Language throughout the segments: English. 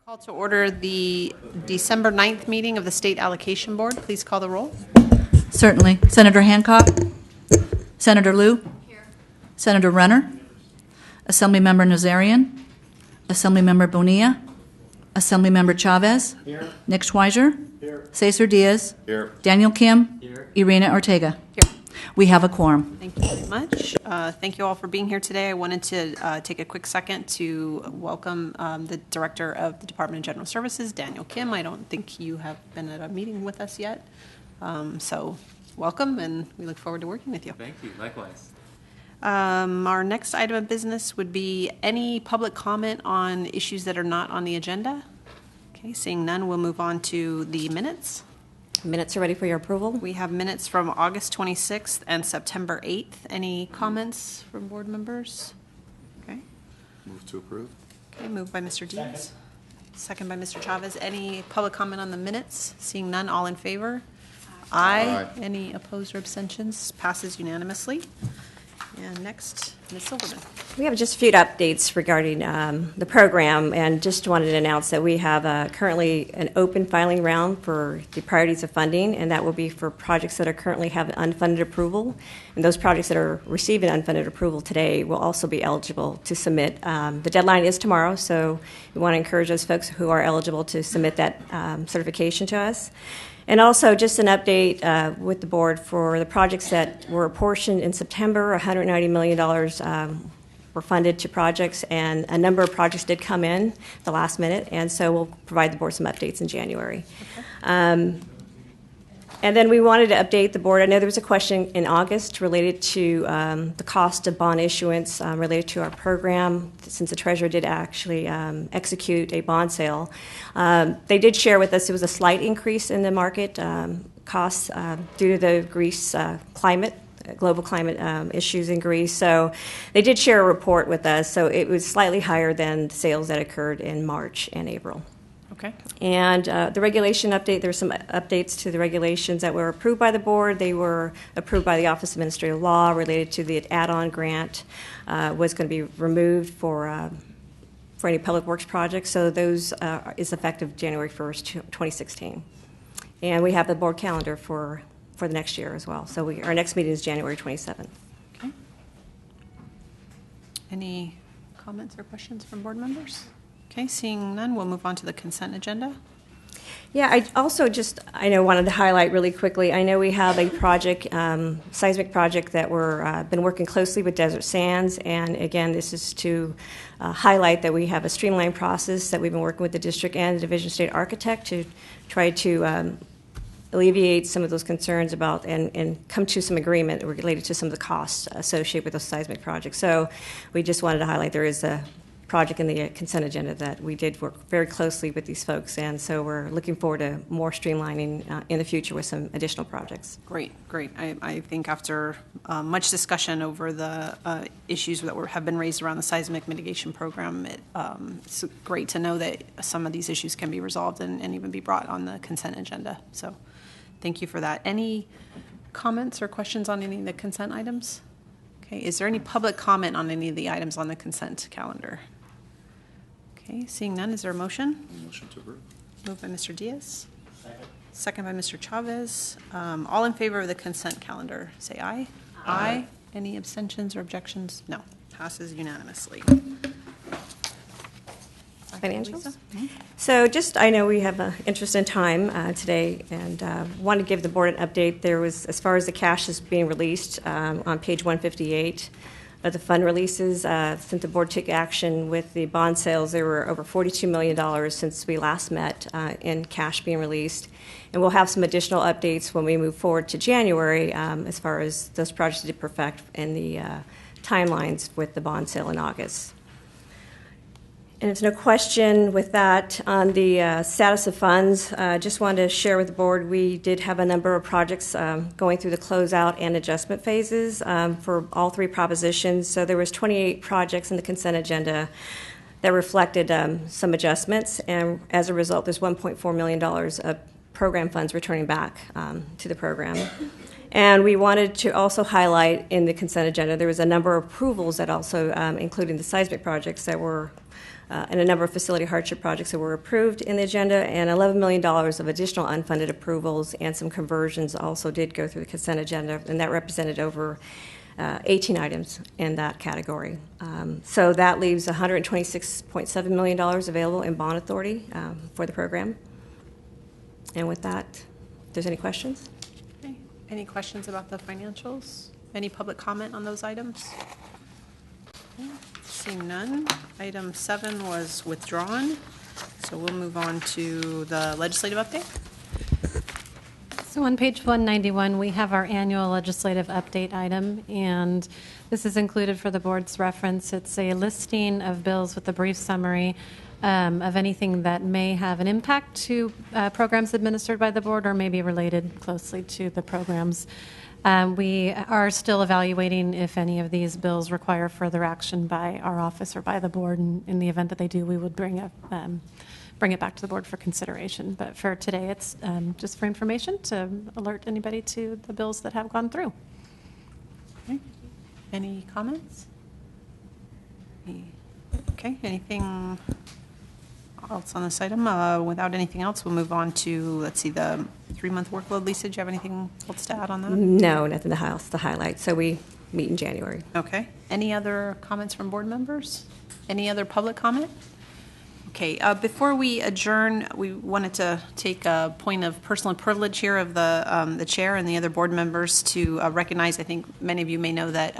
Call to order the December 9th meeting of the State Allocation Board. Please call the roll. Certainly. Senator Hancock? Senator Liu? Here. Senator Renner? Assemblymember Nazarian? Assemblymember Bonilla? Assemblymember Chavez? Here. Nick Schweizer? Here. Cesar Diaz? Here. Daniel Kim? Here. Irina Ortega? Here. We have a quorum. Thank you very much. Thank you all for being here today. I wanted to take a quick second to welcome the Director of the Department of General Services, Daniel Kim. I don't think you have been at a meeting with us yet. So welcome, and we look forward to working with you. Thank you. Likewise. Our next item of business would be any public comment on issues that are not on the agenda. Okay, seeing none, we'll move on to the minutes. Minutes are ready for your approval. We have minutes from August 26th and September 8th. Any comments from board members? Okay. Move to approve. Okay, moved by Mr. Diaz. Second by Mr. Chavez. Any public comment on the minutes? Seeing none, all in favor? Aye. Aye. Any opposed or abstentions? Passes unanimously. And next, Ms. Silverman. We have just a few updates regarding the program, and just wanted to announce that we have currently an open filing round for the priorities of funding, and that will be for projects that are currently have unfunded approval. And those projects that are receiving unfunded approval today will also be eligible to submit. The deadline is tomorrow, so we want to encourage those folks who are eligible to submit that certification to us. And also just an update with the board for the projects that were apportioned in September. $190 million were funded to projects, and a number of projects did come in the last minute, and so we'll provide the board some updates in January. Okay. And then we wanted to update the board. I know there was a question in August related to the cost of bond issuance related to our program, since the treasurer did actually execute a bond sale. They did share with us it was a slight increase in the market costs due to the Greece global climate issues in Greece. So they did share a report with us. So it was slightly higher than the sales that occurred in March and April. Okay. And the regulation update, there were some updates to the regulations that were approved by the board. They were approved by the Office of Administrative Law related to the add-on grant was going to be removed for any public works projects. So those is effective January 1st, 2016. And we have the board calendar for the next year as well. So our next meeting is January 27th. Okay. Any comments or questions from board members? Okay, seeing none, we'll move on to the consent agenda. Yeah, I also wanted to highlight really quickly, I know we have a project, seismic project that we're been working closely with Desert Sands, and again, this is to highlight that we have a streamlined process that we've been working with the district and the Division State Architect to try to alleviate some of those concerns about and come to some agreement related to some of the costs associated with those seismic projects. So we just wanted to highlight there is a project in the consent agenda that we did work very closely with these folks, and so we're looking forward to more streamlining in the future with some additional projects. Great. I think after much discussion over the issues that have been raised around the seismic mitigation program, it's great to know that some of these issues can be resolved and even be brought on the consent agenda. So thank you for that. Any comments or questions on any of the consent items? Okay, is there any public comment on any of the items on the consent calendar? Okay, seeing none, is there a motion? Motion to approve. Moved by Mr. Diaz. Second by Mr. Chavez. All in favor of the consent calendar, say aye. Aye. Any abstentions or objections? No. Passes unanimously. Financials? So I know we have an interest in time today, and want to give the board an update. There was, as far as the cash is being released, on page 158 of the fund releases, since the board took action with the bond sales, there were over $42 million since we last met in cash being released. And we'll have some additional updates when we move forward to January as far as those projects to perfect and the timelines with the bond sale in August. And there's no question with that on the status of funds. Just wanted to share with the board, we did have a number of projects going through the closeout and adjustment phases for all three propositions. So there was 28 projects in the consent agenda that reflected some adjustments, and as a result, there's $1.4 million of program funds returning back to the program. And we wanted to also highlight in the consent agenda, there was a number of approvals that also, including the seismic projects that were and a number of facility hardship projects that were approved in the agenda, and $11 million of additional unfunded approvals and some conversions also did go through the consent agenda, and that represented over 18 items in that category. So that leaves $126.7 million available in bond authority for the program. And with that, if there's any questions? Okay. Any questions about the financials? Any public comment on those items? Okay. Seeing none. Item 7 was withdrawn. So we'll move on to the legislative update. So on page 191, we have our annual legislative update item, and this is included for the board's reference. It's a listing of bills with a brief summary of anything that may have an impact to programs administered by the board or may be related closely to the programs. We are still evaluating if any of these bills require further action by our office or by the board. And in the event that they do, we would bring it back to the board for consideration. But for today, it's just for information to alert anybody to the bills that have gone through. Okay. Any comments? Okay, anything else on this item? Without anything else, we'll move on to, let's see, the 3-month workload. Lisa, do you have anything else to add on that? No, nothing to highlight. So we meet in January. Okay. Any other comments from board members? Any other public comment? Okay, before we adjourn, we wanted to take a point of personal privilege here of the chair and the other board members to recognize. I think many of you may know that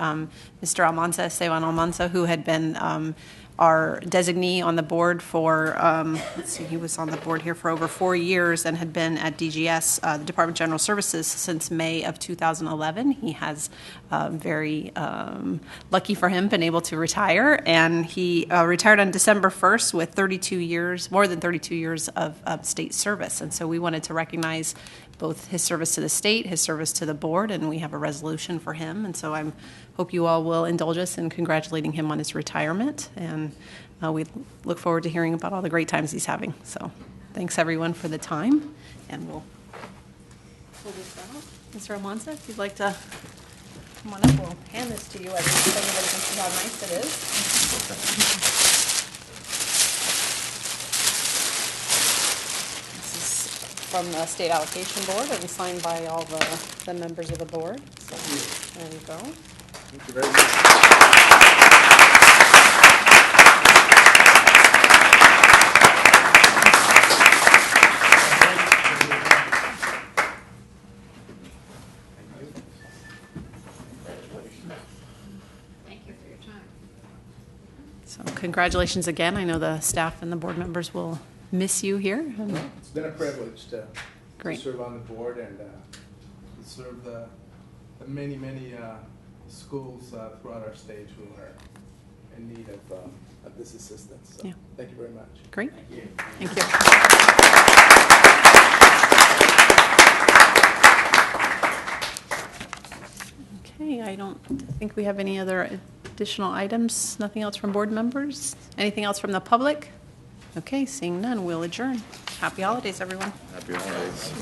Mr. Almanza, Esteban Almanza, who had been our designee on the board for, let's see, he was on the board here for over 4 years and had been at DGS, the Department of General Services, since May of 2011. He has very lucky for him, been able to retire, and he retired on December 1st with 32 years, more than 32 years of state service. And so we wanted to recognize both his service to the state, his service to the board, and we have a resolution for him. And so I hope you all will indulge us in congratulating him on his retirement. And we look forward to hearing about all the great times he's having. So thanks, everyone, for the time. And we'll pull this out. Mr. Almanza, if you'd like to come on up, we'll hand this to you. I think everybody can see how nice it is. From the State Allocation Board and signed by all the members of the board. So there you go. Thank you very much. So congratulations again. I know the staff and the board members will miss you here. It's been a privilege to Great. serve on the board and to serve the many schools throughout our state who are in need of this assistance. So Yeah. Thank you very much. Great. Thank you. Okay, I don't think we have any other additional items. Nothing else from board members? Anything else from the public? Okay, seeing none, we'll adjourn. Happy holidays, everyone. Happy holidays.